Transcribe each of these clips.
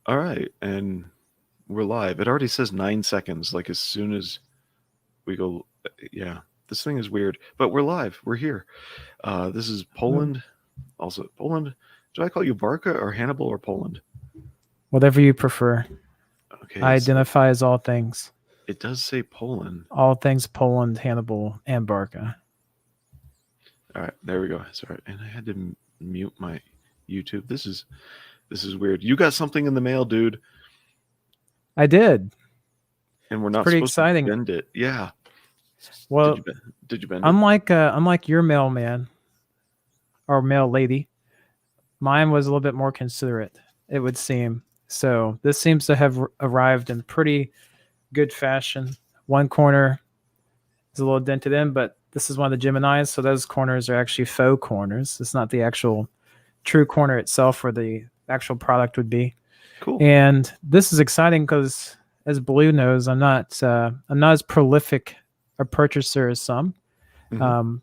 All right, and we're live. It already says 9 seconds. Like as soon as we go, yeah, this thing is weird, but we're live. We're here. This is Poland. Also, Poland. Should I call you Barca or Hannibal or Poland? Whatever you prefer. Okay, I identify as all things. it does say Poland. All things Poland, Hannibal, and Barca. All right, there we go. Sorry, and I had to mute my YouTube. This is weird. You got something in the mail, dude, I did. and we're It's not pretty supposed exciting. to bend it. Yeah. Well, Did you bend it? unlike your mailman or mail lady, mine was a little bit more considerate, it would seem. So this seems to have arrived in pretty good fashion. One corner is a little dented in, but this is one of the Geminis, so those corners are actually faux corners. It's not the actual true corner itself where the actual product would be. Cool. And this is exciting because, as Blue knows, I'm not as prolific a purchaser as some. Mhm.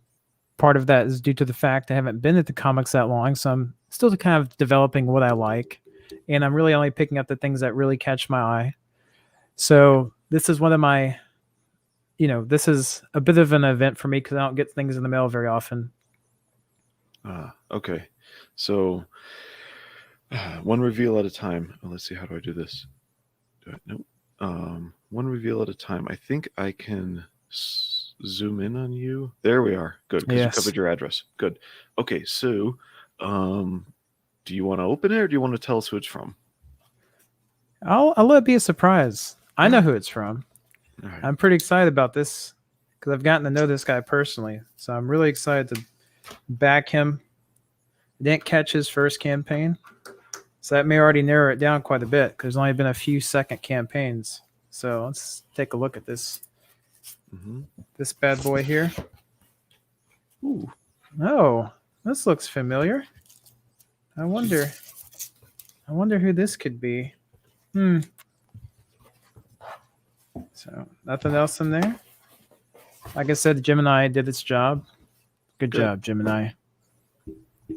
Part of that is due to the fact I haven't been at the comics that long, so I'm still kind of developing what I like, and I'm really only picking up the things that really catch my eye. So this is one of my, this is a bit of an event for me because I don't get things in the mail very often. Okay. So one reveal at a time. Oh, let's see. How do I do this? Nope. One reveal at a time. I think I can zoom in on you. There we are. Good, because Yes. you covered your address. Good. Okay. So, do you want to open it or do you want to tell us who it's from? I'll let it be a surprise. I know who it's from. All right. I'm pretty excited about this because I've gotten to know this guy personally. So I'm really excited to back him. I didn't catch his first campaign, so that may already narrow it down quite a bit because there's only been a few second campaigns. So let's take a look at this. This bad boy here. Ooh. Oh, this looks familiar. I wonder who this could be. So nothing else in there. Like I said, Gemini did its job. Good job, Gemini.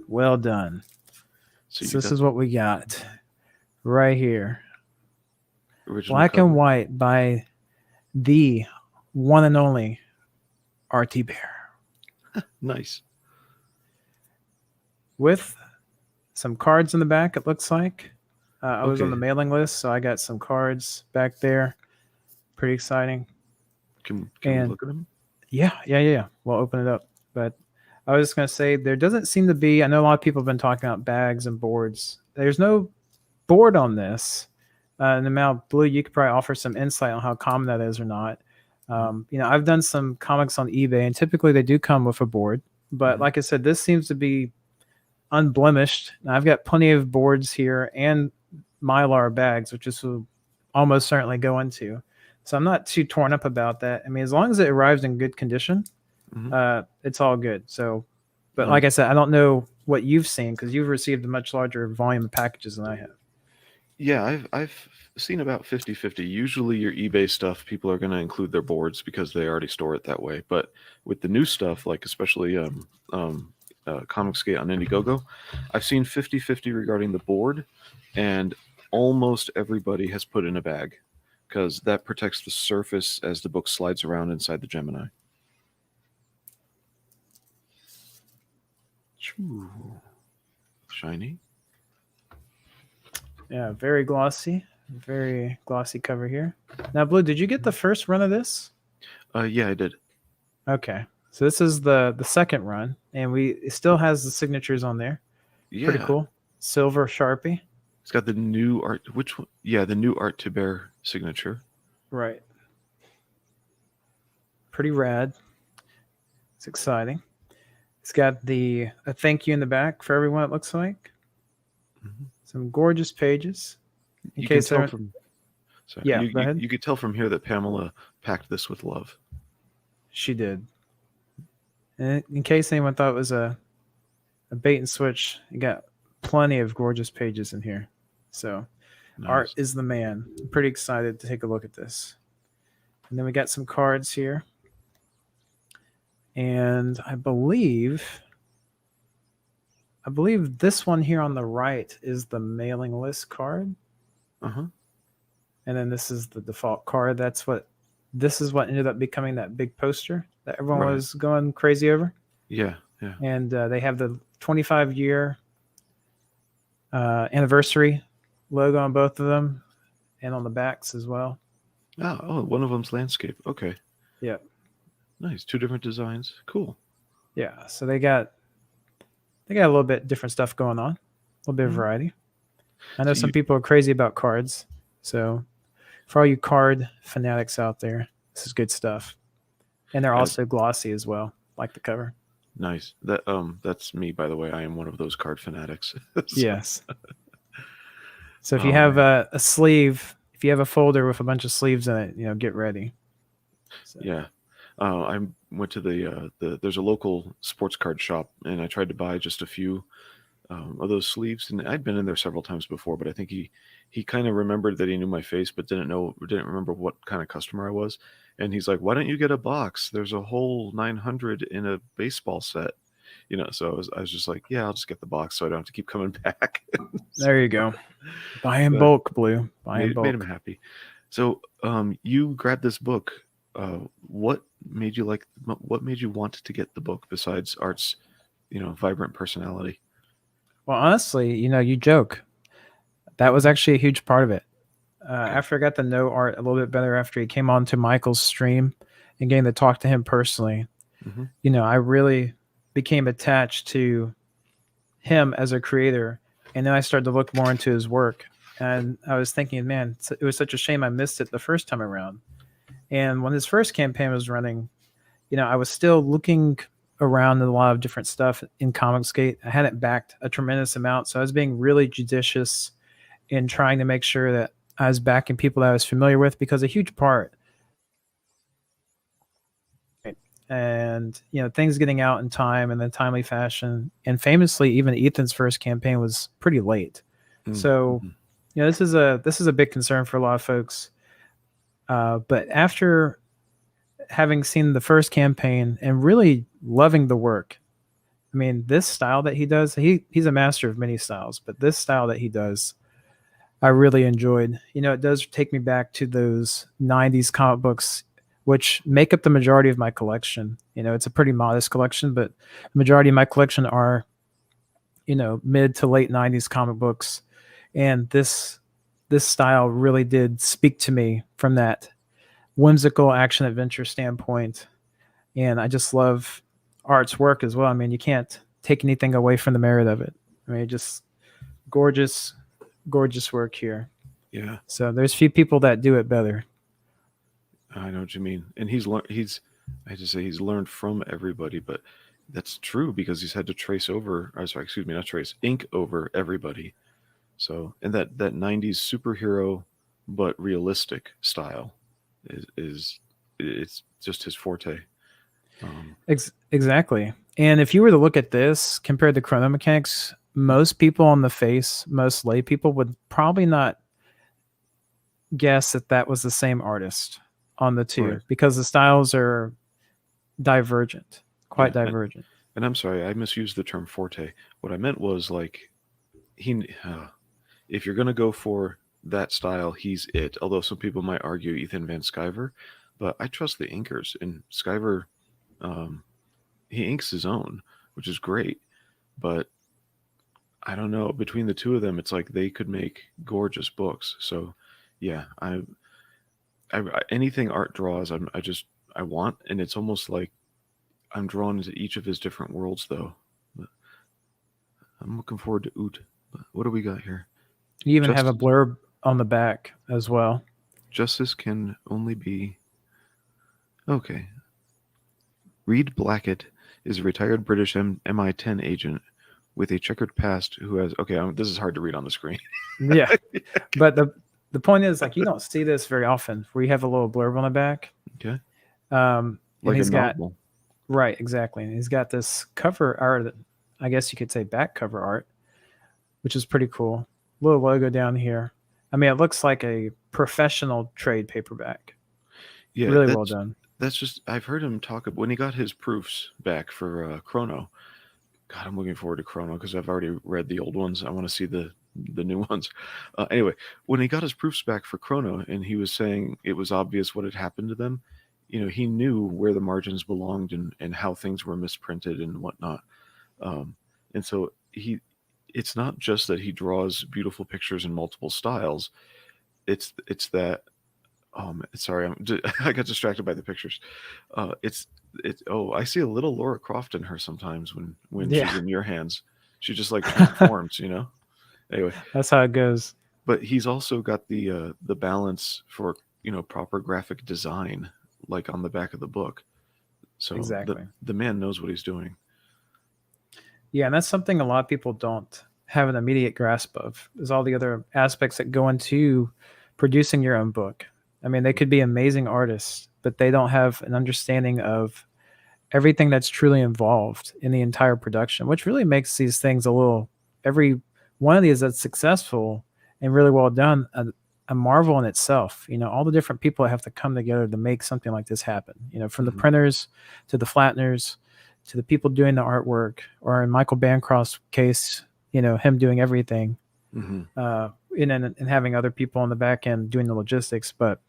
Well done. So this is what we got right here. Original Black cover. and white by the one and only RT Bear. Nice. With some cards in the back, it looks like. I was on the mailing list, so I got some cards back there. Pretty exciting. Can we look at them? Yeah. We'll open it up. But I was just going to say, there doesn't seem to be, I know a lot of people have been talking about bags and boards. There's no board on this. And now, Blue, you could probably offer some insight on how common that is or not. I've done some comics on eBay, and typically they do come with a board. But like I said, this seems to be unblemished. I've got plenty of boards here and Mylar bags, which this will almost certainly go into. So I'm not too torn up about that. I mean, as long as it arrives in good condition, it's all good. So, but like I said, I don't know what you've seen because you've received a much larger volume of packages than I have. Yeah, I've seen about 50-50. Usually your eBay stuff, people are going to include their boards because they already store it that way. But with the new stuff, like especially Comicsgate on Indiegogo, I've seen 50-50 regarding the board, and almost everybody has put in a bag because that protects the surface as the book slides around inside the Gemini. Shiny. Yeah, very glossy cover here. Now, Blue, did you get the first run of this? Yeah, I did. Okay, so this is the second run, and it still has the signatures on there. Yeah. Pretty cool. Silver Sharpie. It's got the new art. Which one? Yeah, the new Art to Bear signature. Right. Pretty rad. It's exciting. It's got a thank you in the back for everyone, it looks like. Some gorgeous pages. You can tell from you could tell from here that Pamela packed this with love. She did. And in case anyone thought it was a bait and switch, you got plenty of gorgeous pages in here. So Art is the man. I'm pretty excited to take a look at this. And then we got some cards here. And I believe this one here on the right is the mailing list card. Uh-huh. And then this is the default card. This is what ended up becoming that big poster that everyone Right. was going crazy over. Yeah. Yeah. And they have the 25-year anniversary logo on both of them and on the backs as well. Oh, one of them's landscape. Okay. Yeah. Nice. Two different designs. Cool. Yeah. So they got a little bit different stuff going on, a little bit of Mhm. variety. I know So some you, people are crazy about cards. So for all you card fanatics out there, this is good stuff. And they're yeah, also glossy as well, like the cover. nice. That's me, by the way. I am one of those card fanatics. So, Yes. So if you oh have man. a sleeve, if you have a folder with a bunch of sleeves in it, get ready. So Yeah. I went to there's a local sports card shop, and I tried to buy just a few of those sleeves, and I'd been in there several times before, but I think he kind of remembered that he knew my face, but didn't remember what kind of customer I was. And he's like, "Why don't you get a box? There's a whole 900 in a baseball set." So I was just like, "Yeah, I'll just get the box, so I don't have to keep coming back." there you go. Buy in But bulk, Blue. Buy in made him bulk. happy. So you grabbed this book. What made you like? What made you want to get the book besides Art's, vibrant personality? Well, honestly, you joke. That was actually a huge part of it. Okay. After I got to know Art a little bit better, after he came on to Michael's stream and getting to talk to him personally, Hmm. I really became attached to him as a creator. And then I started to look more into his work. And I was thinking, man, it was such a shame I missed it the first time around. And when his first campaign was running, I was still looking around at a lot of different stuff in Comicsgate. I hadn't backed a tremendous amount. So I was being really judicious in trying to make sure that I was backing people that I was familiar with, because a huge part, and things getting out in time and then timely fashion, and famously even Ethan's first campaign was pretty late. So Mm-hmm. this is a big concern for a lot of folks. But after having seen the first campaign and really loving the work, I mean, this style that he does, he's a master of many styles, but this style that he does, I really enjoyed. It does take me back to those 90s comic books, which make up the majority of my collection. It's a pretty modest collection, but the majority of my collection are, mid to late 90s comic books. And this style really did speak to me from that whimsical action adventure standpoint. And I just love Art's work as well. I mean, you can't take anything away from the merit of it. I mean, just gorgeous, gorgeous work here. Yeah, So there's few people that do it better. I know what you mean. And I just say he's learned from everybody, but that's true because he's had to trace over, or sorry, excuse me, not trace, ink over everybody. So, and that 90s superhero, but realistic style is it's just his forte. Exactly. And if you were to look at this compared to Chrono Mechanics, most people on the face, most lay people would probably not guess that that was the same artist on the two, Right. because the styles are divergent, quite Yeah. divergent. And I'm sorry, I misused the term forte. What I meant was like he if you're going to go for that style, he's it. Although some people might argue Ethan Van Sciver, but I trust the inkers. And Sciver, um, he inks his own, which is great. But I don't know. Between the two of them, it's like they could make gorgeous books. So, yeah, anything Art draws, I want, and it's almost like I'm drawn into each of his different worlds, though. But I'm looking forward to Oot. But what do we got here? You even have a Justice. blurb on the back as well. Justice can only be okay. Reed Blackett is a retired British MI10 agent with a checkered past who has. Okay, this is hard to read on the screen. Yeah. But the point is, like, you don't see this very often where you have a little blurb on the back. Okay, And like a he's got, novel. right, exactly. And he's got this cover art, I guess you could say back cover art, which is pretty cool. Little logo down here. I mean, it looks like a professional trade paperback. Yeah, Really well done. that's just. I've heard him talk when he got his proofs back for Chrono. God, I'm looking forward to Chrono because I've already read the old ones. I want to see the the new ones. Anyway, when he got his proofs back for Chrono and he was saying it was obvious what had happened to them, he knew where the margins belonged and how things were misprinted and whatnot. And so it's not just that he draws beautiful pictures in multiple styles. It's that sorry, I got distracted by the pictures. It's I see a little Laura Croft in her sometimes when Yeah. she's in your hands. She just like transforms, Anyway, That's how it goes. but he's also got the balance for proper graphic design, like on the back of the book. So Exactly. the man knows what he's doing. Yeah, and that's something a lot of people don't have an immediate grasp of, is all the other aspects that go into producing your own book. I mean, they could be amazing artists, but they don't have an understanding of everything that's truly involved in the entire production, which really makes these things every one of these that's successful and really well done, a marvel in itself. All the different people that have to come together to make something like this happen, from the printers to the flatteners to the people doing the artwork, or in Michael Bancroft's case, him doing everything, and having other people on the back end doing the logistics. But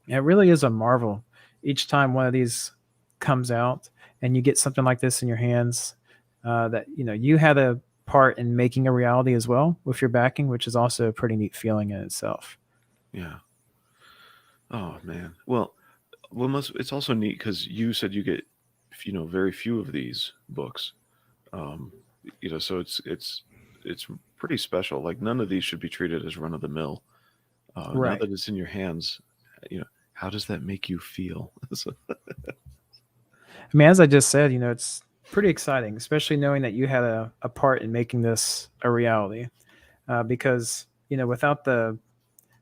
it really is a marvel each time one of these comes out and you get something like this in your hands, that you had a part in making a reality as well with your backing, which is also a pretty neat feeling in itself. Yeah. Oh man. Well, it's also neat because you said you get very few of these books, so it's pretty special. Like none of these should be treated as run of the mill. Now Right. that it's in your hands, how does that make you feel? I mean, as I just said, it's pretty exciting, especially knowing that you had a part in making this a reality. Because without the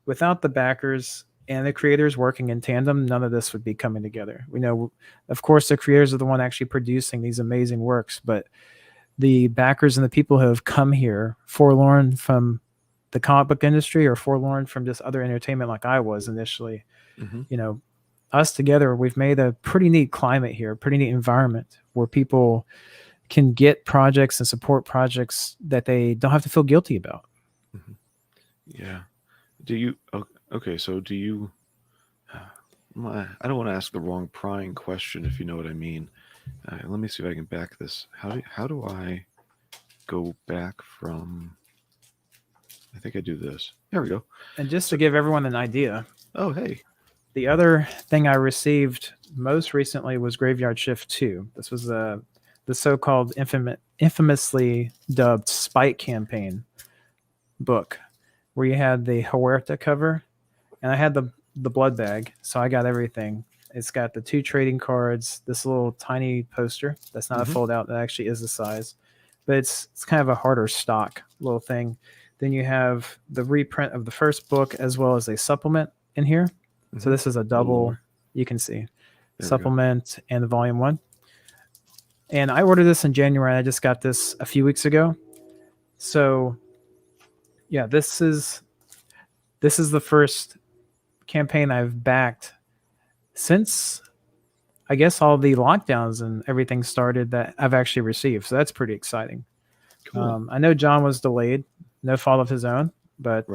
backers and the creators working in tandem, none of this would be coming together. We know, of course, the creators are the one actually producing these amazing works, but the backers and the people who have come here forlorn from the comic book industry or forlorn from just other entertainment like I was initially, us together, we've made a pretty neat climate here, a pretty neat environment where people can get projects and support projects that they don't have to feel guilty about. Yeah. Do you? Okay. So do you? I don't want to ask the wrong prying question, if you know what I mean. Let me see if I can back this. How do I go back from? I think I do this. There we go. And just to give everyone an idea. Oh, hey. The other thing I received most recently was Graveyard Shift 2. This was the so-called infamously dubbed Spite Campaign book, where you had the Huerta cover, and I had the blood bag, so I got everything. It's got the 2 trading cards, this little tiny poster that's not a fold out, that actually is the size, but it's kind of a harder stock little thing. Then you have the reprint of the first book as well as a supplement in here. So this is a double, you can see, supplement and the volume 1. And I ordered this in January. I just got this a few weeks ago. So yeah, this is the first campaign I've backed since, I guess, all the lockdowns and everything started that I've actually received. So that's pretty exciting. Cool. I know John was delayed, no fault of his own, but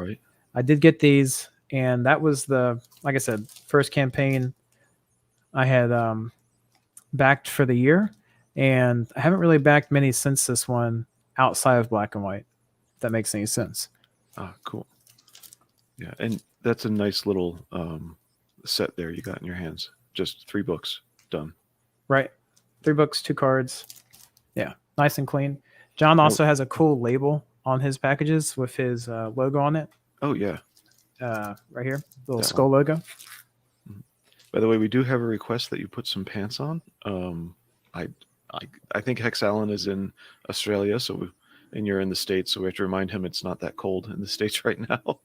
I did get these. And that was like I said, first campaign I had backed for the year. And I haven't really backed many since this one outside of Black and White, if that makes any sense. Ah, cool. Yeah, and that's a nice little set there you got in your hands. Just 3 books, done. Right. 3 books, 2 cards. Yeah, nice and clean. John also has a cool label on his packages with his logo on it. Oh, yeah. Right here, little skull logo. By the way, we do have a request that you put some pants on. I think Hex Allen is in Australia, and you're in the States, so we have to remind him it's not that cold in the States right now.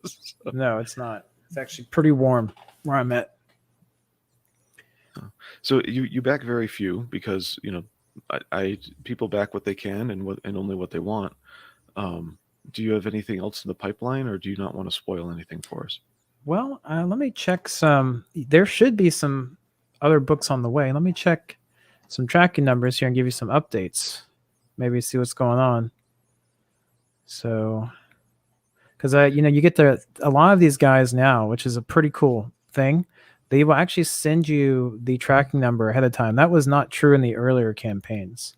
So. No, it's not. It's actually pretty warm where I'm at. So you back very few because people back what they can and only what they want. Do you have anything else in the pipeline, or do you not want to spoil anything for us? Well, let me check some. There should be some other books on the way. Let me check some tracking numbers here and give you some updates. Maybe see what's going on. So because you get a lot of these guys now, which is a pretty cool thing. They will actually send you the tracking number ahead of time. That was not true in the earlier campaigns.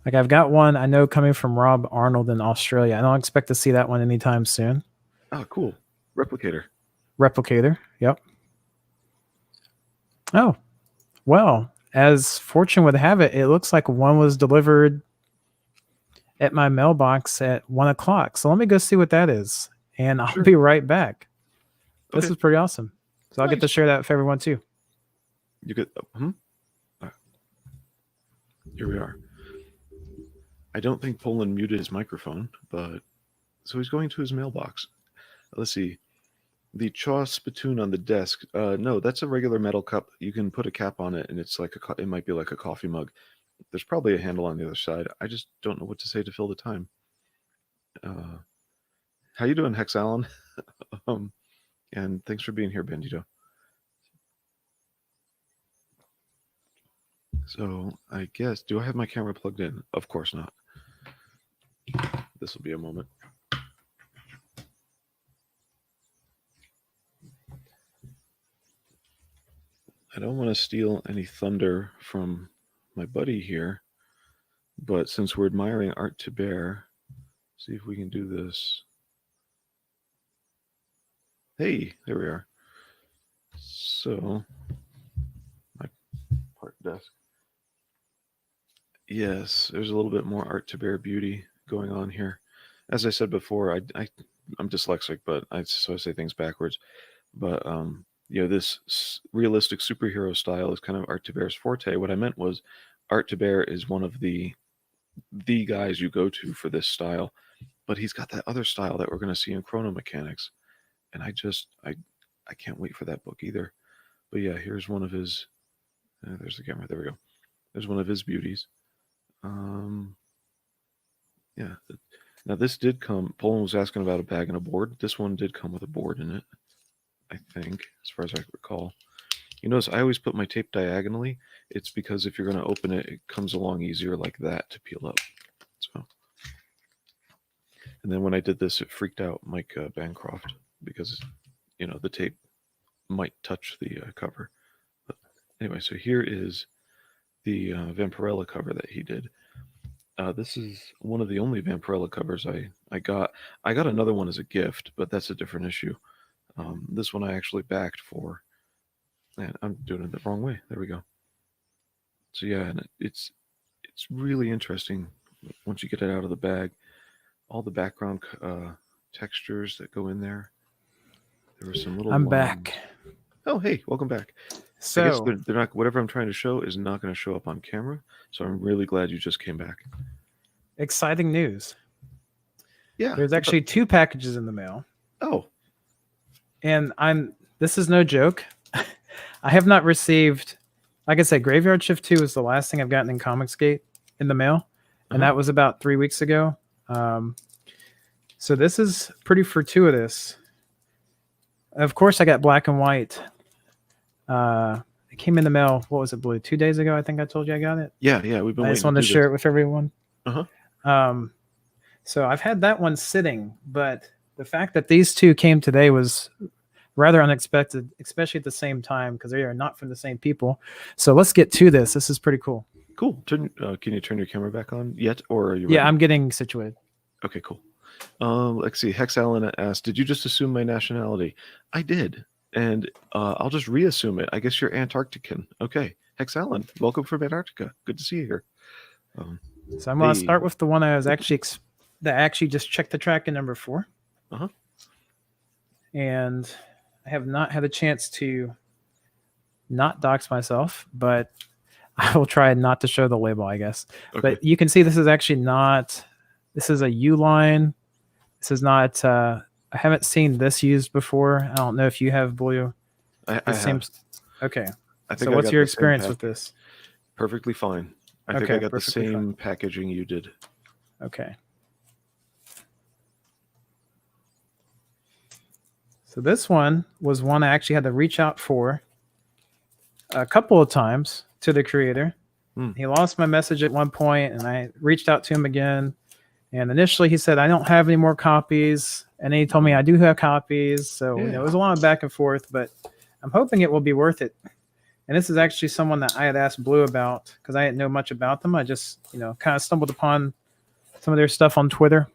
Like I've got one I know coming from Rob Arnold in Australia. I don't expect to see that one anytime soon. Oh, cool. Replicator. Replicator. Yep. Oh, well, as fortune would have it, it looks like one was delivered at my mailbox at 1:00. So let me go see what that is, and I'll be right back. This is pretty awesome. So I'll get to share that with everyone too. You get. Here we are. I don't think Poland muted his microphone, but so he's going to his mailbox. Let's see. The chaw spittoon on the desk. No, that's a regular metal cup. You can put a cap on it, and it's like it might be like a coffee mug. There's probably a handle on the other side. I just don't know what to say to fill the time. How you doing, Hex Allen? And thanks for being here, Bandito. So I guess, do I have my camera plugged in? Of course not. This will be a moment. I don't want to steal any thunder from my buddy here, but since we're admiring Art to Bear, see if we can do this. Hey, there we are. So, my park desk. Yes, there's a little bit more Art to Bear beauty going on here. As I said before, I'm dyslexic, but so I say things backwards. But this realistic superhero style is kind of Art to Bear's forte. What I meant was Art to Bear is one of the guys you go to for this style, but he's got that other style that we're going to see in Chrono Mechanics, and I can't wait for that book either. But yeah, here's one of his. There's the camera. There we go. There's one of his beauties. Yeah. Now this did come. Poland was asking about a bag and a board. This one did come with a board in it, I think, as far as I recall. You notice I always put my tape diagonally. It's because if you're going to open it, it comes along easier like that to peel up. So, and then when I did this, it freaked out Mike Bancroft because the tape might touch the cover. But anyway, so here is the Vampirella cover that he did. This is one of the only Vampirella covers I got. I got another one as a gift, but that's a different issue. This one I actually backed for. And I'm doing it the wrong way. There we go. So yeah, and it's really interesting once you get it out of the bag. All the background textures that go in there. There were some little. I'm back. Oh, hey, welcome back. So I guess they're not. Whatever I'm trying to show is not going to show up on camera. So I'm really glad you just came back. Exciting news. Yeah. There's actually 2 packages in the mail. Oh. And this is no joke. I have not received, like I said, Graveyard Shift 2 is the last thing I've gotten in Comicsgate in the mail. And that was about 3 weeks ago. So this is pretty fortuitous. Of course, I got Black and White. It came in the mail, what was it, Blue? 2 days ago, I think I told you I got it. Yeah, we've been. I just wanted to share it with everyone. Uh-huh. So I've had that one sitting, but the fact that these 2 came today was rather unexpected, especially at the same time because they are not from the same people. So let's get to this. This is pretty cool. Cool. Can you turn your camera back on yet, or are you ready? Yeah, I'm getting situated. Okay, cool. Let's see. Hex Allen asked, "Did you just assume my nationality?" I did, and I'll just reassume it. I guess you're Antarctican. Okay, Hex Allen, welcome from Antarctica. Good to see you here. So I'm going to start with the one I was actually just checked the tracking number for. And I have not had a chance to not dox myself, but I will try not to show the label, I guess. Okay. But you can see this is actually not, this is a U-line. This is not, I haven't seen this used before. I don't know if you have, Blue. I have. Okay. So what's your experience with this? Perfectly fine. I think I got the same packaging you did. Okay. So this one was one I actually had to reach out for a couple of times to the creator. He lost my message at one point, and I reached out to him again. And initially, he said, "I don't have any more copies," and then he told me I do have copies. So Yeah. it was a lot of back and forth, but I'm hoping it will be worth it. And this is actually someone that I had asked Blue about because I didn't know much about them. I just, kind of stumbled upon some of their stuff on Twitter.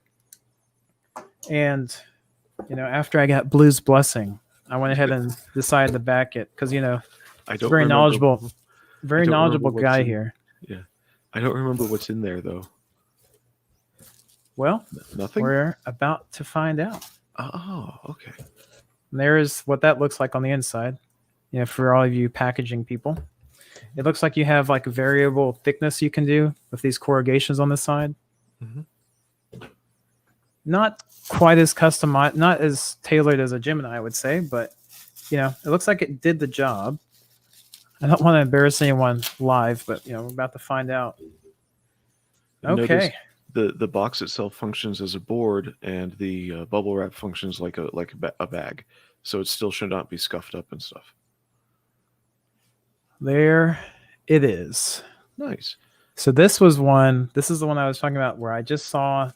And, after I got Blue's blessing, I went ahead and decided to back it because, I it's don't very remember, knowledgeable, very I don't remember knowledgeable what's guy in- here. Yeah, I don't remember what's in there though. Well, Nothing. we're about to find out. Oh, okay. And there is what that looks like on the inside. For all of you packaging people, it looks like you have like a variable thickness you can do with these corrugations on the side. Mhm. Not quite as customized, not as tailored as a Gemini, I would say, but it looks like it did the job. I don't want to embarrass anyone live, but we're about to find out. Notice Okay. the box itself functions as a board, and the bubble wrap functions like a bag, so it still should not be scuffed up and stuff. There it is. Nice. So this is the one I was talking about where I just saw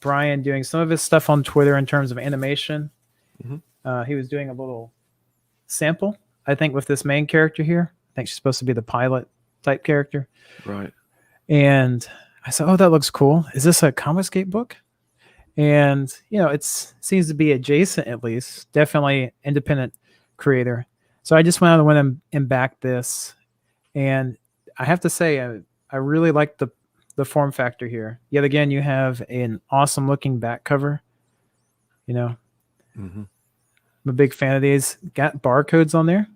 Brian doing some of his stuff on Twitter in terms of animation. Mhm. He was doing a little sample, I think, with this main character here. I think she's supposed to be the pilot type character. Right. And I said, "Oh, that looks cool. Is this a Comicscape book?" And it seems to be adjacent, at least. Definitely independent creator. So I just went out and went and backed this. And I have to say, I really like the form factor here. Yet again, you have an awesome looking back cover. Mhm. I'm a big fan of these. Got barcodes on there.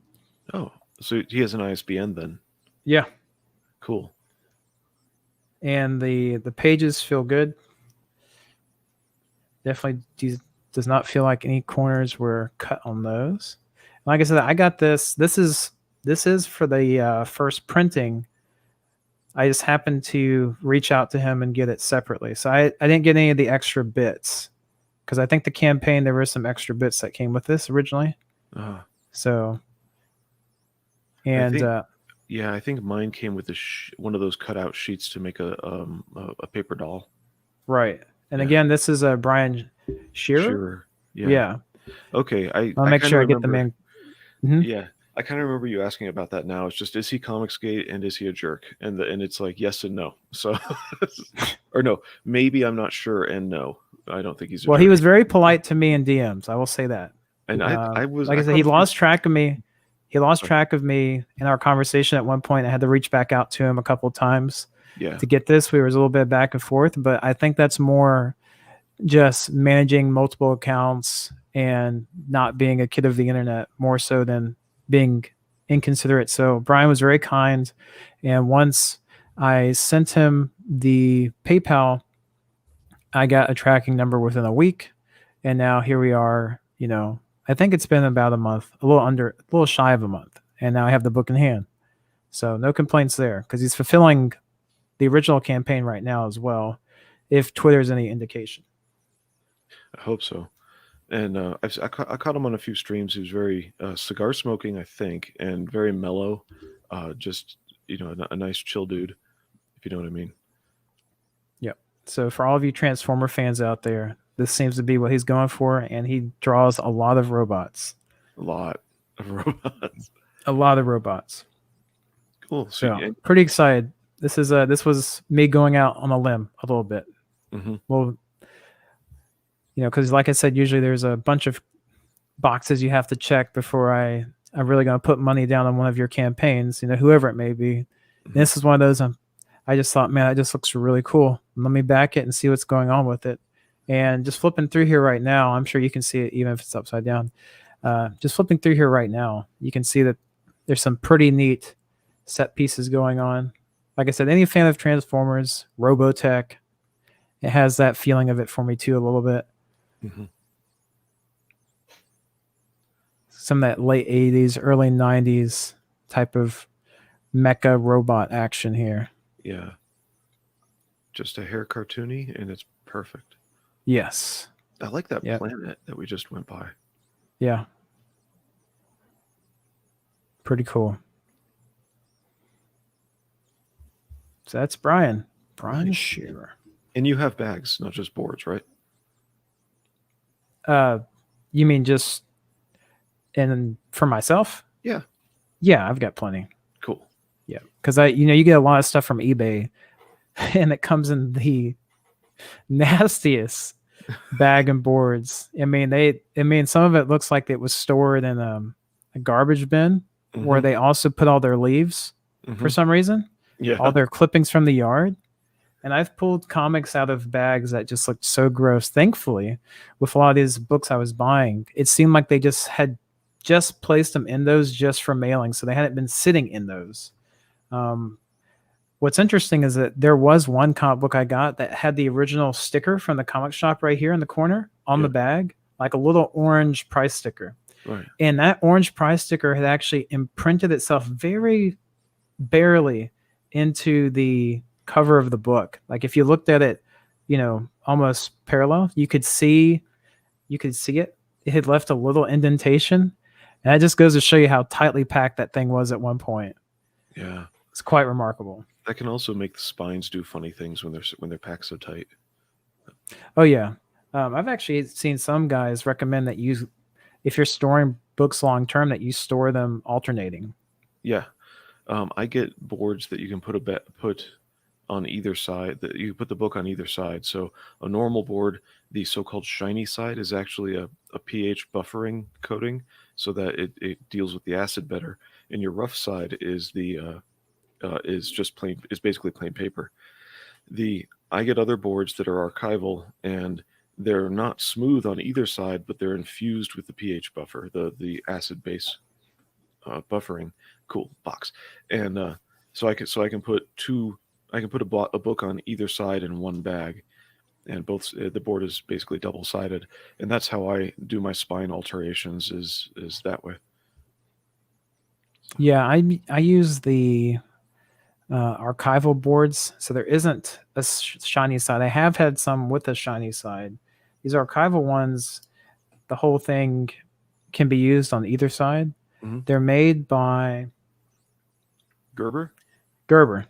Oh, so he has an ISBN then. Yeah. Cool. And the pages feel good. Definitely does not feel like any corners were cut on those. Like I said, I got this. This is for the first printing. I just happened to reach out to him and get it separately. So I didn't get any of the extra bits because I think the campaign, there were some extra bits that came with this originally. So, and I think mine came with one of those cutout sheets to make a paper doll. Right. And Yeah. again, this is a Brian Shearer. Shearer. Yeah. Okay. I'll make sure I get the man. Mhm. Yeah, I kind of remember you asking about that. Now it's just, is he Comicsgate and is he a jerk? And it's like yes and no. So, or no, maybe I'm not sure. And no, I don't think he's. Well, he was very polite to me in DMs. I will say that. And I was, like I said, he lost track of me. He lost track of me in our conversation at one point. I had to reach back out to him a couple of times to get this. We were a little bit back and forth, but I think that's more just managing multiple accounts and not being a kid of the internet more so than being inconsiderate. So Brian was very kind. And once I sent him the PayPal, I got a tracking number within a week. And now here we are, I think it's been about a month, a little shy of a month. And now I have the book in hand. So no complaints there because he's fulfilling the original campaign right now as well, if Twitter's any indication. I hope so. And I caught him on a few streams. He was very cigar smoking, I think, and very mellow. Just, a nice chill dude, if you know what I mean. Yep. So for all of you Transformer fans out there, this seems to be what he's going for, and he draws a lot of robots. A lot of robots. A lot of robots. Cool. So pretty excited. This was me going out on a limb a little bit. Mm-hmm. Well, because like I said, usually there's a bunch of boxes you have to check before I'm really going to put money down on one of your campaigns, whoever it may be. Mm-hmm. This is one of those I just thought, man, it just looks really cool. Let me back it and see what's going on with it. And just flipping through here right now, I'm sure you can see it even if it's upside down. Just flipping through here right now, you can see that there's some pretty neat set pieces going on. Like I said, any fan of Transformers, Robotech, it has that feeling of it for me too a little bit. Mm-hmm. Some of that late 80s, early 90s type of mecha robot action here. Yeah. Just a hair cartoony, and it's perfect. Yes. I like that planet that we just went by. Yeah. Pretty cool. So that's Brian. Brian Right. Shearer. And you have bags, not just boards, right? You mean just for myself? Yeah. Yeah, I've got plenty. Cool. Yeah, because you get a lot of stuff from eBay, and it comes in the nastiest bag and boards. I mean, some of it looks like it was stored in a garbage bin where Mhm. they also put all their leaves for Mhm. some reason, Yeah. all their clippings from the yard. And I've pulled comics out of bags that just looked so gross. Thankfully, with a lot of these books I was buying, it seemed like they had just placed them in those just for mailing, so they hadn't been sitting in those. What's interesting is that there was one comic book I got that had the original sticker from the comic shop right here in the corner on Yeah. the bag, like a little orange price sticker. Right. And that orange price sticker had actually imprinted itself very barely into the cover of the book. Like if you looked at it, almost parallel, you could see it. It had left a little indentation. And that just goes to show you how tightly packed that thing was at one point. Yeah. It's quite remarkable. That can also make the spines do funny things when they're packed so tight. Oh yeah. I've actually seen some guys recommend that if you're storing books long term, that you store them alternating. Yeah. I get boards that you can put on either side. That you put the book on either side. So a normal board, the so-called shiny side, is actually a pH buffering coating, so that it deals with the acid better. And your rough side is basically plain paper. I get other boards that are archival, and they're not smooth on either side, but they're infused with the pH buffer, the acid base buffering. Cool box. And so I can put a book on either side in one bag, and the board is basically double sided, and that's how I do my spine alterations is that way. Yeah, I use the archival boards, so there isn't a shiny side. I have had some with a shiny side. These archival ones, the whole thing can be used on either side. Mm-hmm. They're made by Gerber.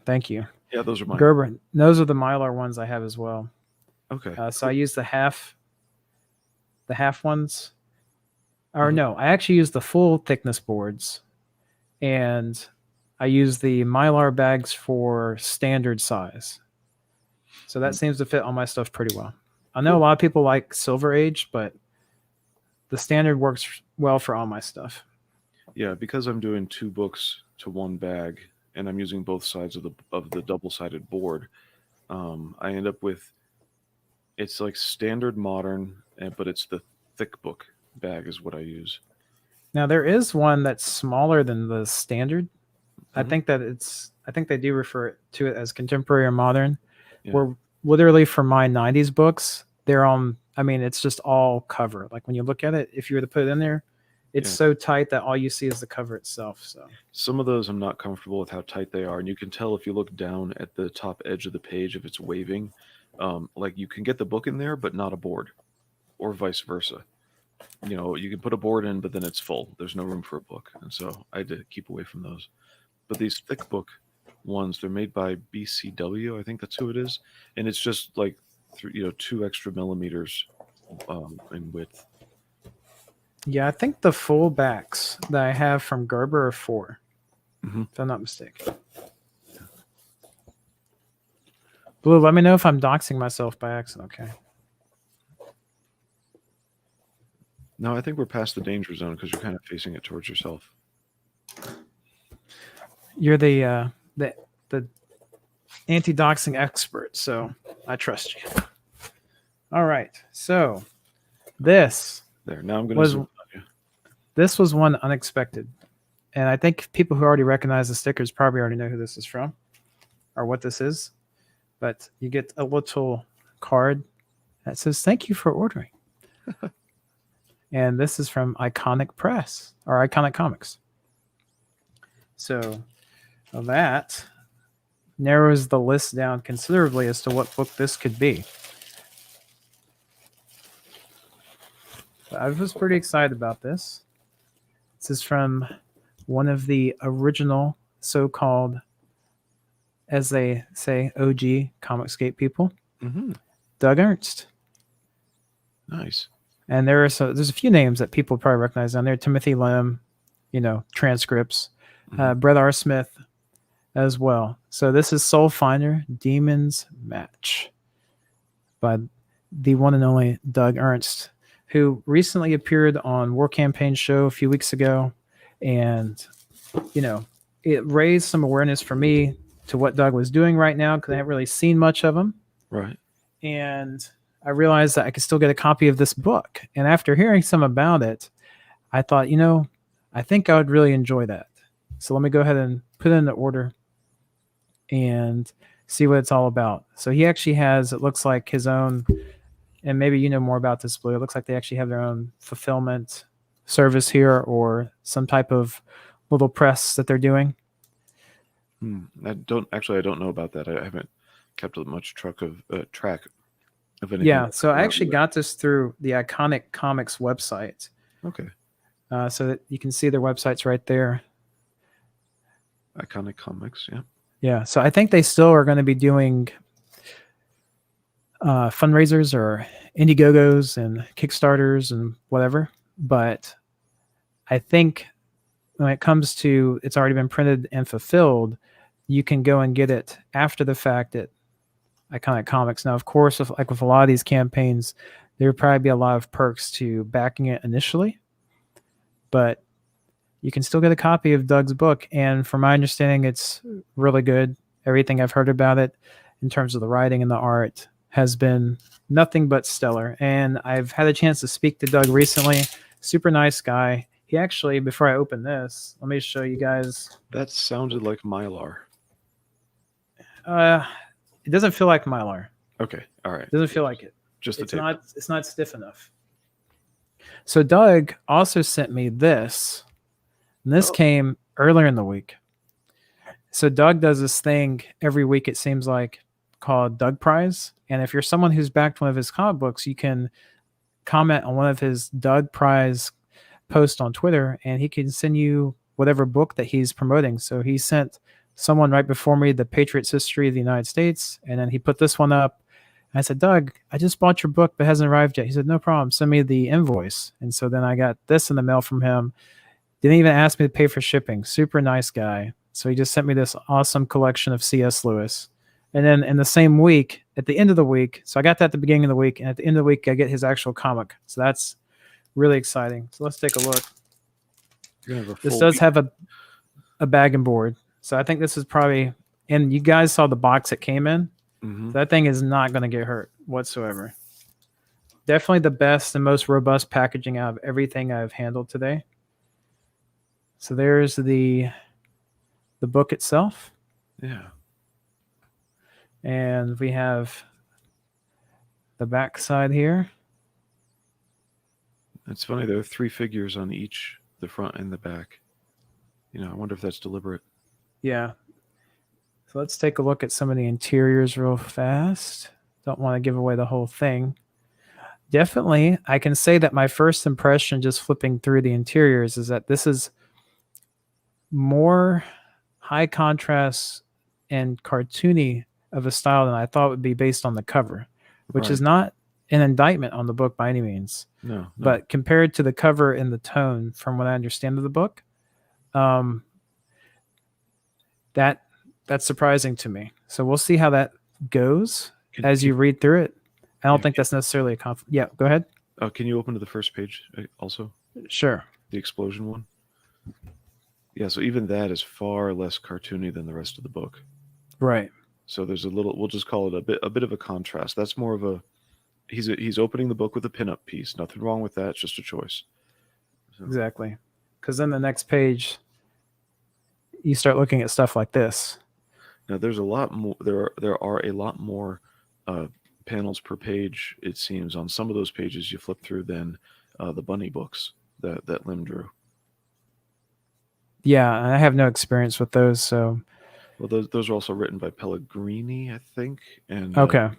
Thank you. Yeah, those are mine. Gerber. Those are the Mylar ones I have as well. Okay. So I use the half ones. Or no, I actually use the full thickness boards, and I use the Mylar bags for standard size. So that seems to fit all my stuff pretty well. I know a lot of people like Silver Age, but the standard works well for all my stuff. Yeah, because I'm doing 2 books to one bag, and I'm using both sides of the double-sided board, I end up with, it's like standard modern, but it's the thick book bag is what I use. Now there is one that's smaller than the standard. Mm-hmm. I think they do refer to it as contemporary or modern. Yeah. Where literally for my 90s books, they're on, I mean, it's just all cover. Like when you look at it, if you were to put it in there, it's so tight that all you see is the cover itself. So some of those I'm not comfortable with how tight they are, and you can tell if you look down at the top edge of the page if it's waving. Like you can get the book in there, but not a board, or vice versa. You can put a board in, but then it's full. There's no room for a book, and so I had to keep away from those. But these thick book ones, they're made by BCW, I think that's who it is, and it's just like 2 extra millimeters in width. yeah, I think the full backs that I have from Gerber are 4, if I'm not mistaken. Blue, let me know if I'm doxing myself by accident, okay? No, I think we're past the danger zone because you're kind of facing it towards yourself. You're the anti-doxing expert, so I trust you. All right, so this there. Now I'm going to zoom on you. This was one unexpected, and I think people who already recognize the stickers probably already know who this is from or what this is. But you get a little card that says "Thank you for ordering," and this is from Iconic Press or Iconic Comics. So that narrows the list down considerably as to what book this could be. But I was pretty excited about this. This is from one of the original so-called as they say, OG Comicsgate people, Mm-hmm. Doug Ernst. Nice. And there's a few names that people probably recognize on there. Timothy Lim, transcripts. Mhm. Brett R. Smith as well. So this is Soul Finder, Demons Match by the one and only Doug Ernst, who recently appeared on War Campaign Show a few weeks ago. And, it raised some awareness for me to what Doug was doing right now because I haven't really seen much of him. Right. And I realized that I could still get a copy of this book. And after hearing some about it, I thought, I think I would really enjoy that. So let me go ahead and put it in the order and see what it's all about. So he actually has, it looks like his own, and maybe you know more about this, Blue. It looks like they actually have their own fulfillment service here or some type of little press that they're doing. I don't know about that. I haven't kept much track of anything. Yeah, so I actually got this through the Iconic Comics website. Okay. So that you can see their websites right there. Iconic Comics, yeah. Yeah, so I think they still are going to be doing fundraisers or Indiegogos and Kickstarters and whatever. But I think when it comes to it's already been printed and fulfilled, you can go and get it after the fact at Iconic Comics. Now, of course, with a lot of these campaigns, there would probably be a lot of perks to backing it initially. But you can still get a copy of Doug's book. And from my understanding, it's really good. Everything I've heard about it in terms of the writing and the art has been nothing but stellar. And I've had a chance to speak to Doug recently. Super nice guy. He actually, before I open this, let me show you guys. That sounded like Mylar. It doesn't feel like Mylar. Okay, all right. It doesn't feel like it. Just the It's tape. It's not stiff enough. So Doug also sent me this. And this came earlier in the week. So Doug does this thing every week, it seems like, called Doug Prize. And if you're someone who's backed one of his comic books, you can comment on one of his Doug Prize posts on Twitter, and he can send you whatever book that he's promoting. So he sent someone right before me The Patriots History of the United States, and then he put this one up. And I said, Doug, I just bought your book, but it hasn't arrived yet. He said, no problem. Send me the invoice. And so then I got this in the mail from him. Didn't even ask me to pay for shipping. Super nice guy. So he just sent me this awesome collection of C.S. Lewis. And then in the same week, at the end of the week, so I got that at the beginning of the week, and at the end of the week, I get his actual comic. So that's really exciting. So let's take a look. This does have a bag and board. So I think this is probably, and you guys saw the box it came in. Mm-hmm. That thing is not going to get hurt whatsoever. Definitely the best and most robust packaging out of everything I've handled today. So there's the book itself. Yeah. And we have the back side here. It's funny, there are 3 figures on each, the front and the back. I wonder if that's deliberate. Yeah. So let's take a look at some of the interiors real fast. Don't want to give away the whole thing. Definitely, I can say that my first impression just flipping through the interiors is that this is more high contrast and cartoony of a style than I thought would be based on the cover, which is not an indictment on the book by any means. No. But compared to the cover and the tone, from what I understand of the book, that's surprising to me. So we'll see how that goes as you read through it. I don't think that's necessarily a conflict. Yeah, go ahead. Can you open to the first page also? Sure. The explosion one? Yeah, so even that is far less cartoony than the rest of the book. Right. So there's a little, we'll just call it a bit of a contrast. That's more of a, he's opening the book with a pinup piece. Nothing wrong with that. It's just a choice. So. Exactly. Because then the next page, you start looking at stuff like this. Now there's a lot more. There are a lot more panels per page. It seems on some of those pages you flip through than the bunny books that Lim drew. Yeah, I have no experience with those, so. Well, those are also written by Pellegrini, I think, and okay.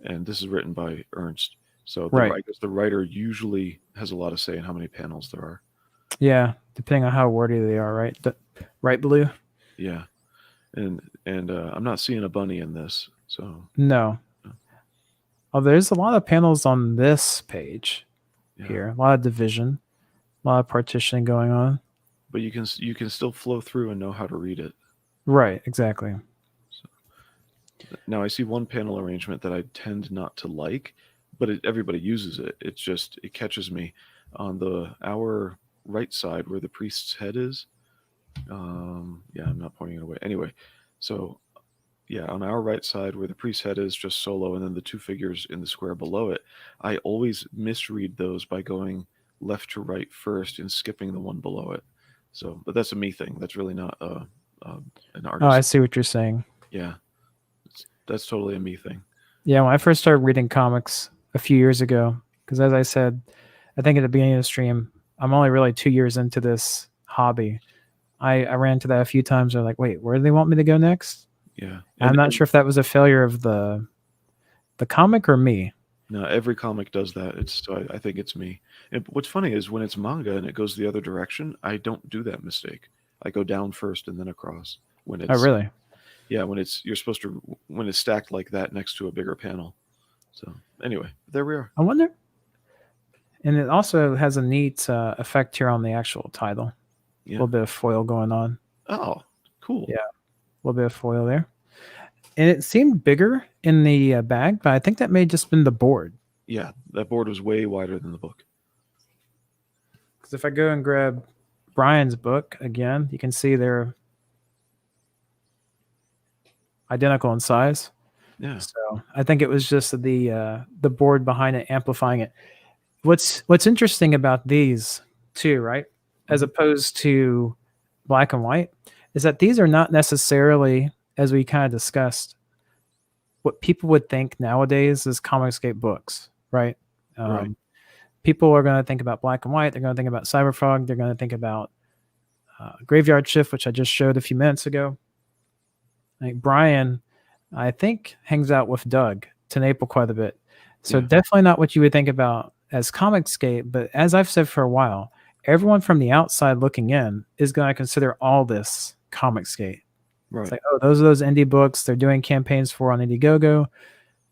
And this is written by Ernst. So I guess the writer usually has a lot of say in how many panels there are. Yeah, depending on how wordy they are, right? Right, Blue? Yeah. and I'm not seeing a bunny in this. So No. Oh, there's a lot of panels on this page yeah. here. A lot of division, a lot of partitioning going on. But you can still flow through and know how to read it. Right, exactly. So, now I see one panel arrangement that I tend not to like, but everybody uses it. It's just it catches me on our right side where the priest's head is. Yeah, I'm not pointing it away. Anyway, so yeah, on our right side where the priest's head is just solo, and then the two figures in the square below it, I always misread those by going left to right first and skipping the one below it. So, but that's a me thing. That's really not an artist. Oh, I see what you're saying. Yeah, that's totally a me thing. Yeah, when I first started reading comics a few years ago, because as I said, I think at the beginning of the stream, I'm only really 2 years into this hobby. I ran into that a few times. I'm like, wait, where do they want me to go next? Yeah, I'm not sure if that was a failure of the comic or me. No, every comic does that. I think it's me. And what's funny is when it's manga and it goes the other direction, I don't do that mistake. I go down first and then across. When it's Oh, really? Yeah, when it's stacked like that next to a bigger panel. So anyway, there we are. I wonder. And it also has a neat effect here on the actual title. Yeah. A little bit of foil going on. Oh, cool. Yeah, a little bit of foil there. And it seemed bigger in the bag, but I think that may have just been the board. Yeah, that board was way wider than the book. Because if I go and grab Brian's book again, you can see they're identical in size. Yeah. So I think it was just the board behind it amplifying it. What's interesting about these too, right? As opposed to black and white, is that these are not necessarily, as we kind of discussed, what people would think nowadays is Comicscape books, right? Right. People are going to think about black and white. They're going to think about Cyberfrog. They're going to think about Graveyard Shift, which I just showed a few minutes ago. Like Brian, I think, hangs out with Doug Tenaple quite a bit. So definitely not what you would think about as Comicscape, but as I've said for a while, everyone from the outside looking in is going to consider all this Comicscape. Right. It's like, oh, those are those indie books they're doing campaigns for on Indiegogo.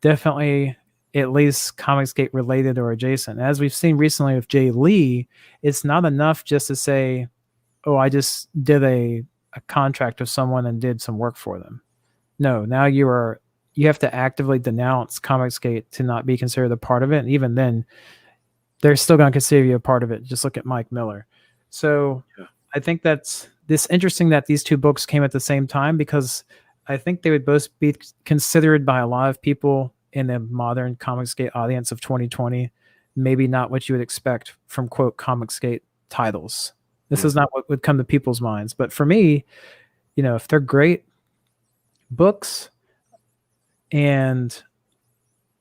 Definitely at least Comicscape related or adjacent. As we've seen recently with Jay Lee, it's not enough just to say, oh, I just did a contract with someone and did some work for them. No, now you have to actively denounce Comicscape to not be considered a part of it. And even then, they're still going to consider you a part of it. Just look at Mike Miller. So I think that's interesting that these two books came at the same time, because I think they would both be considered by a lot of people in the modern Comicscape audience of 2020, maybe not what you would expect from, quote, Comicscape titles. This is not what would come to people's minds. But for me, if they're great books and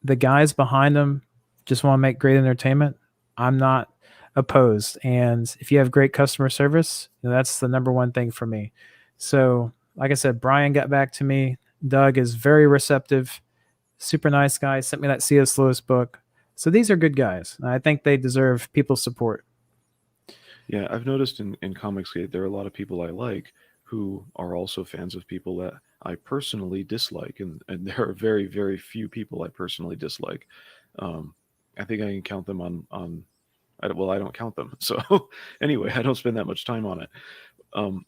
the guys behind them just want to make great entertainment, I'm not opposed. And if you have great customer service, that's the number one thing for me. So, like I said, Brian got back to me. Doug is very receptive, super nice guy, sent me that C.S. Lewis book. So these are good guys. I think they deserve people's support. Yeah, I've noticed in Comicsgate there are a lot of people I like who are also fans of people that I personally dislike, and there are very, very few people I personally dislike. I think I can count them on I don't count them. So anyway, I don't spend that much time on it.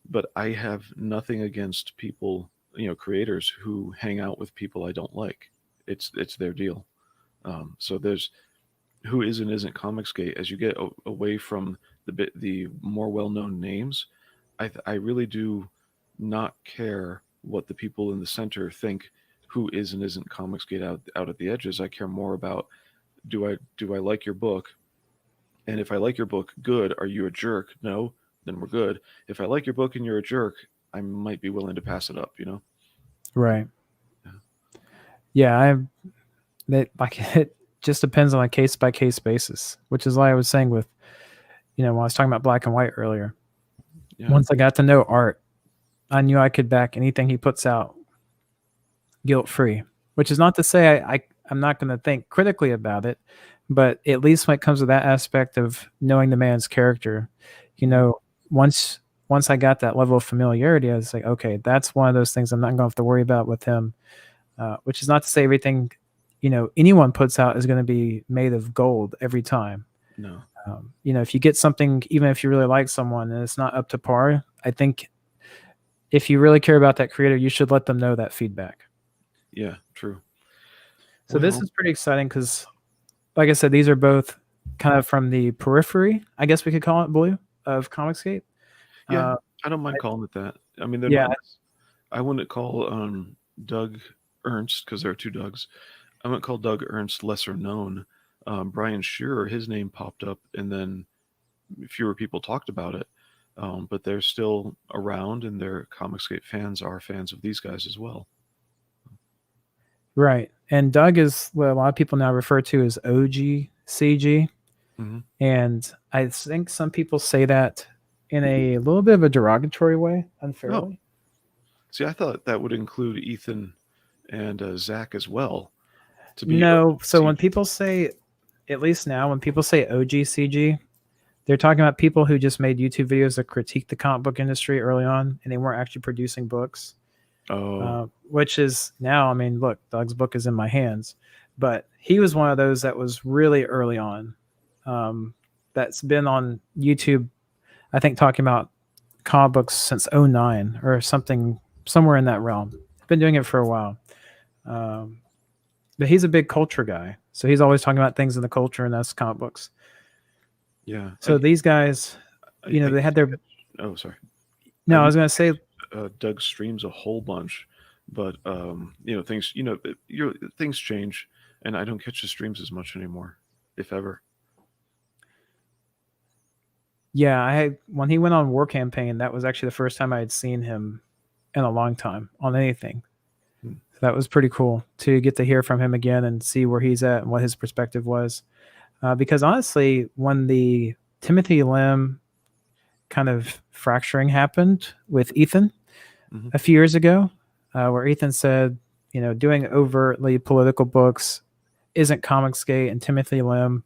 But I have nothing against people, creators who hang out with people I don't like. It's their deal. So there's who is and isn't Comicsgate. As you get away from the more well-known names, I really do not care what the people in the center think who is and isn't Comicsgate out at the edges. I care more about, do I like your book? And if I like your book, good. Are you a jerk? No, then we're good. If I like your book and you're a jerk, I might be willing to pass it up, Right. Yeah, it just depends on a case by case basis, which is why I was saying with, when I was talking about black and white earlier. Yeah. Once I got to know Art, I knew I could back anything he puts out guilt free, which is not to say I'm not going to think critically about it, but at least when it comes to that aspect of knowing the man's character, once once I got that level of familiarity, I was like, okay, that's one of those things I'm not going to have to worry about with him. Which is not to say everything, anyone puts out is going to be made of gold every time. No. If you get something, even if you really like someone and it's not up to par, I think if you really care about that creator, you should let them know that feedback. Yeah, true. So this is pretty exciting because, like I said, these are both kind of from the periphery, I guess we could call it, Blue, of Comicsgate. Yeah, I don't mind calling it that. I mean, they're Yeah. not. I wouldn't call Doug Ernst, because there are two Dougs. I wouldn't call Doug Ernst lesser known. Brian Shearer, his name popped up, and then fewer people talked about it. But they're still around, and their Comicsgate fans are fans of these guys as well. Right. And Doug is what a lot of people now refer to as OG CG. Mm-hmm. And I think some people say that in a little bit of a derogatory way, unfairly. Oh. See, I thought that would include Ethan and Zach as well. No. So when people say, at least now, when people say OG CG, they're talking about people who just made YouTube videos that critique the comic book industry early on, and they weren't actually producing books. Oh. Which is now, I mean, look, Doug's book is in my hands, but he was one of those that was really early on. That's been on YouTube, I think, talking about comic books since 2009 or something, somewhere in that realm. Been doing it for a while. But he's a big culture guy, so he's always talking about things in the culture, and that's comic books. Yeah. So these guys, they had their. Oh, sorry. No, I was going to say. Doug streams a whole bunch, but things things change, and I don't catch his streams as much anymore, if ever. Yeah, when he went on War Campaign, that was actually the first time I had seen him in a long time on anything. So that was pretty cool to get to hear from him again and see where he's at and what his perspective was. Because honestly, when the Timothy Lim kind of fracturing happened with Ethan a few years ago, where Ethan said, doing overtly political books isn't Comicsgate, and Timothy Lim,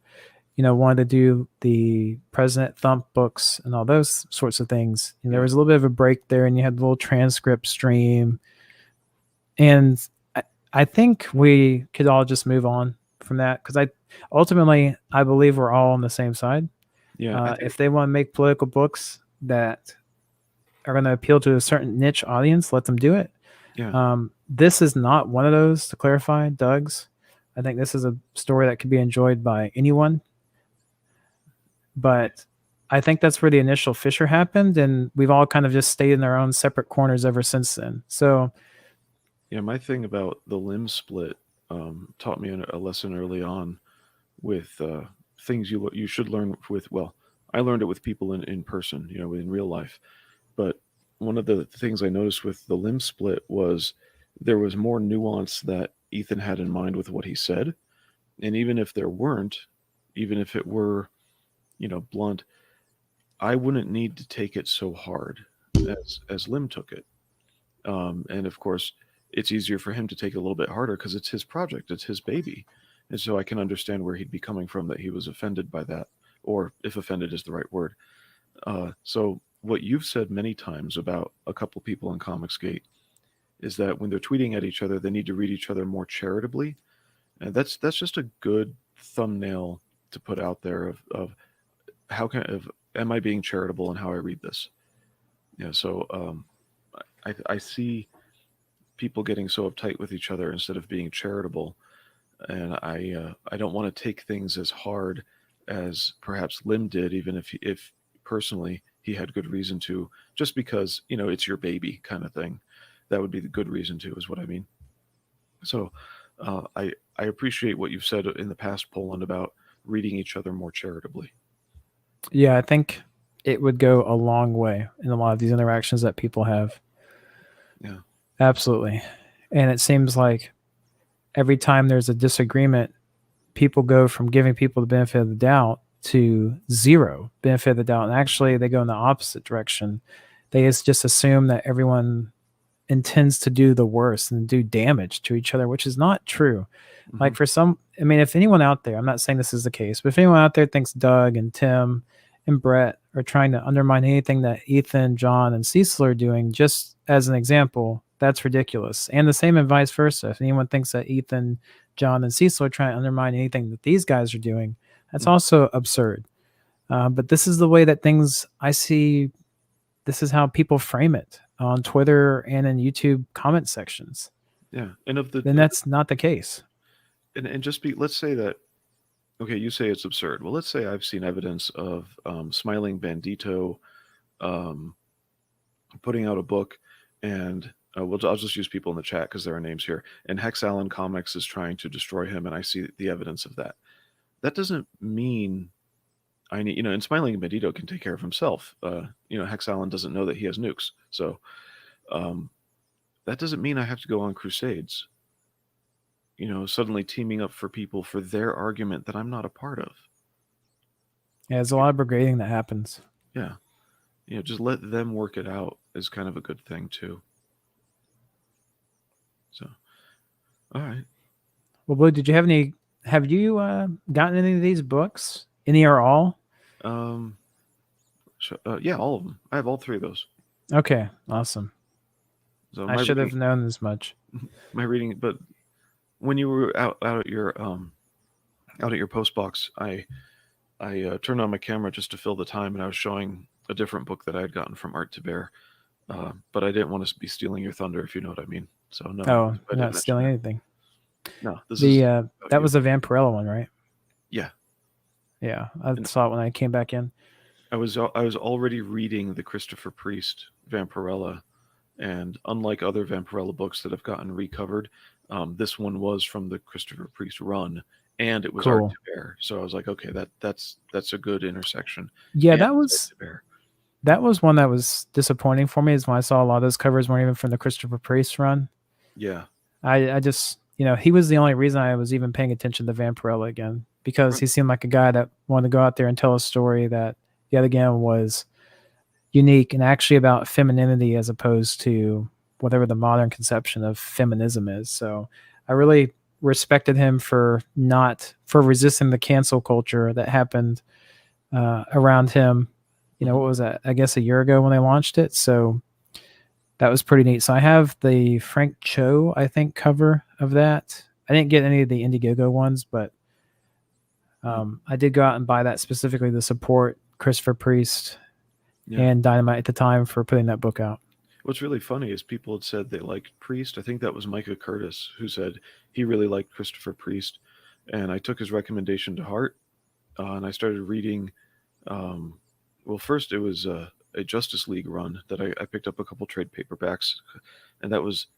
wanted to do the President Thump books and all those sorts of things. There was a little bit of a break there, and you had the little transcript stream. And I think we could all just move on from that, because ultimately I believe we're all on the same side. Yeah. If they want to make political books that are going to appeal to a certain niche audience, let them do it. Yeah. This is not one of those, to clarify, Doug's. I think this is a story that could be enjoyed by anyone. But I think that's where the initial fissure happened, and we've all kind of just stayed in our own separate corners ever since then. So, yeah, my thing about the Lim split taught me a lesson early on with things you should learn with. Well, I learned it with people in person, in real life. But one of the things I noticed with the Lim split was there was more nuance that Ethan had in mind with what he said. And even if there weren't, even if it were, blunt, I wouldn't need to take it so hard as Lim took it. And of course, it's easier for him to take it a little bit harder because it's his project, it's his baby. And so I can understand where he'd be coming from, that he was offended by that, or if offended is the right word. So what you've said many times about a couple people in Comicsgate is that when they're tweeting at each other, they need to read each other more charitably. And that's just a good thumbnail to put out there of am I being charitable in how I read this? So I see people getting so uptight with each other instead of being charitable, and I don't want to take things as hard as perhaps Lim did, even if personally he had good reason to, just because it's your baby kind of thing. That would be the good reason to, is what I mean. So I appreciate what you've said in the past, Poland, about reading each other more charitably. Yeah, I think it would go a long way in a lot of these interactions that people have. Yeah, absolutely. And it seems like every time there's a disagreement, people go from giving people the benefit of the doubt to zero benefit of the doubt. And actually, they go in the opposite direction. They just assume that everyone intends to do the worst and do damage to each other, which is not true. Mm-hmm. Like if anyone out there, I'm not saying this is the case, but if anyone out there thinks Doug and Tim and Brett are trying to undermine anything that Ethan, John, and Cecil are doing, just as an example, that's ridiculous. And the same and vice versa. If anyone thinks that Ethan, John, and Cecil are trying to undermine anything that these guys are doing, that's also absurd. But this is the way that things I see. This is how people frame it on Twitter and in YouTube comment sections. Yeah, and then that's not the case. And just let's say that, okay, you say it's absurd. Well, let's say I've seen evidence of Smiling Bandito putting out a book, and I'll just use people in the chat because there are names here. And Hex Allen Comics is trying to destroy him, and I see the evidence of that. That doesn't mean I need, and Smiling Bandito can take care of himself. Hex Allen doesn't know that he has nukes, so that doesn't mean I have to go on crusades. Suddenly teaming up for people for their argument that I'm not a part of. Yeah, there's a lot of brigading that happens. Yeah. Just let them work it out is kind of a good thing too. So, all right. Well, Blue, have you gotten any of these books? Any or all? Yeah, all of them. I have all 3 of those. Okay, awesome. So I should have known this much. My reading, but when you were out at your post box, I turned on my camera just to fill the time, and I was showing a different book that I had gotten from Art to Bear, but I didn't want to be stealing your thunder, if you know what I mean. So no. Oh, I'm not stealing anything. No, that was the Vampirella one, right? Yeah. Yeah, I saw it when I came back in. I was already reading the Christopher Priest Vampirella, and unlike other Vampirella books that have gotten recovered, this one was from the Christopher Priest run, and it was cool. Art to Bear. So I was like, okay, that's a good intersection. Yeah, that was one that was disappointing for me, is when I saw a lot of those covers weren't even from the Christopher Priest run. Yeah. I just, he was the only reason I was even paying attention to Vampirella again, because he seemed like a guy that wanted to go out there and tell a story that yet again was unique and actually about femininity as opposed to whatever the modern conception of feminism is. So I really respected him for resisting the cancel culture that happened around him. What was that? I guess a year ago when they launched it. So that was pretty neat. So I have the Frank Cho, I think, cover of that. I didn't get any of the Indiegogo ones, but I did go out and buy that specifically to support Christopher Priest and Dynamite at the time for putting that book out. What's really funny is people had said they liked Priest. I think that was Micah Curtis who said he really liked Christopher Priest. And I took his recommendation to heart, and I started reading. First it was a Justice League run that I picked up a couple trade paperbacks, and that was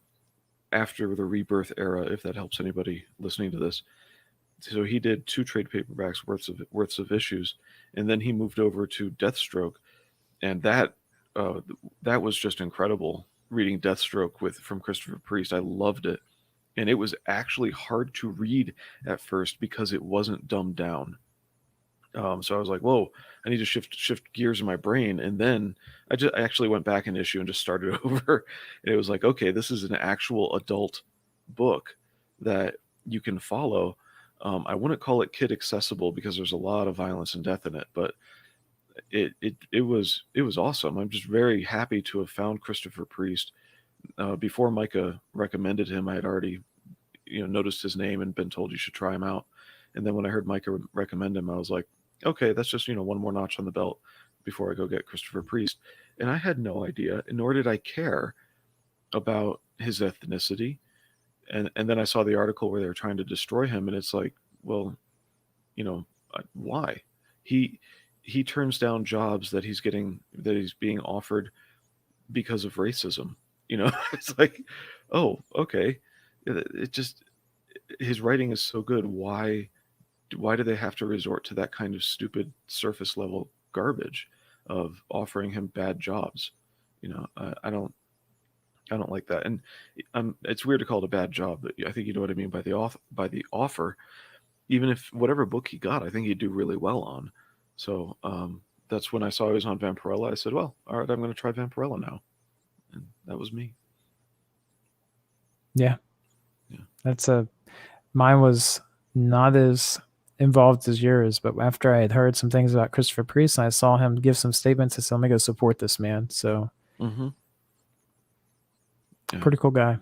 after the Rebirth era, if that helps anybody listening to this. So he did 2 trade paperbacks worths of issues, and then he moved over to Deathstroke, and that was just incredible. Reading Deathstroke from Christopher Priest, I loved it, and it was actually hard to read at first because it wasn't dumbed down. So I was like, whoa, I need to shift gears in my brain. And then I actually went back an issue and just started over. And it was like, okay, this is an actual adult book that you can follow. I wouldn't call it kid accessible because there's a lot of violence and death in it, but it was awesome. I'm just very happy to have found Christopher Priest. Before Micah recommended him, I had already noticed his name and been told you should try him out. And then when I heard Micah recommend him, I was like, okay, that's just one more notch on the belt before I go get Christopher Priest. And I had no idea, nor did I care about his ethnicity. And then I saw the article where they were trying to destroy him, and it's like, well, why? He turns down jobs that he's being offered because of racism. It's like, oh, okay. It just, his writing is so good. Why do they have to resort to that kind of stupid surface level garbage of offering him bad jobs? I don't like that. And it's weird to call it a bad job, but I think you know what I mean by the offer. Even if whatever book he got, I think he'd do really well on. So that's when I saw he was on Vampirella. I said, well, all right, I'm going to try Vampirella now. And that was me. Yeah. Mine was not as involved as yours, but after I had heard some things about Christopher Priest and I saw him give some statements, I said, let me go support this man. So Yeah. pretty cool guy.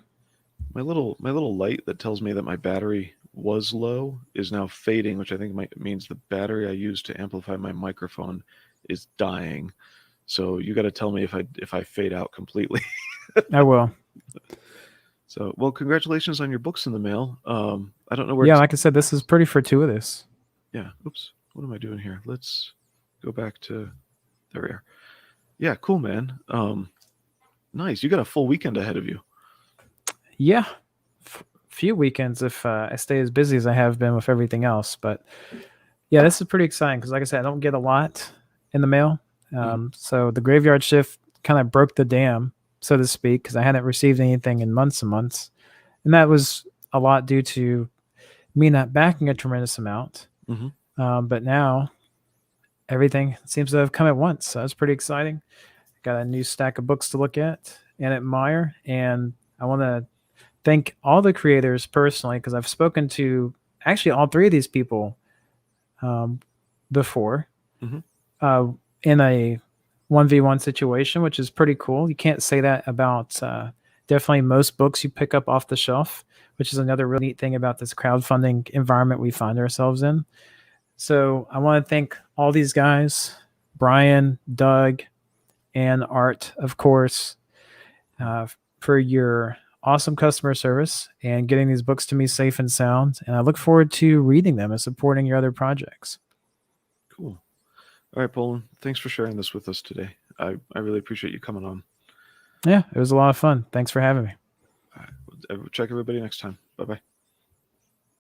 My little light that tells me that my battery was low is now fading, which I think means the battery I use to amplify my microphone is dying. So you got to tell me if I fade out completely. I will. So, well, congratulations on your books in the mail. I don't know where. Yeah, like I said, this is pretty fortuitous. Yeah. Oops. What am I doing here? Let's go back to. There we are. Yeah. Cool, man. Nice. You got a full weekend ahead of you. Yeah, few weekends if I stay as busy as I have been with everything else. But yeah, this is pretty exciting because, like I said, I don't get a lot in the mail. So the graveyard shift kind of broke the dam, so to speak, because I hadn't received anything in months and months. And that was a lot due to me not backing a tremendous amount. But now everything seems to have come at once. So that's pretty exciting. Got a new stack of books to look at and admire. And I want to thank all the creators personally because I've spoken to actually all three of these people before in a 1v1 situation, which is pretty cool. You can't say that about definitely most books you pick up off the shelf, which is another really neat thing about this crowdfunding environment we find ourselves in. So I want to thank all these guys, Brian, Doug, and Art, of course, for your awesome customer service and getting these books to me safe and sound. And I look forward to reading them and supporting your other projects. Cool. All right, Poland. Thanks for sharing this with us today. I really appreciate you coming on. Yeah, it was a lot of fun. Thanks for having me. All right. Check everybody next time. Bye-bye.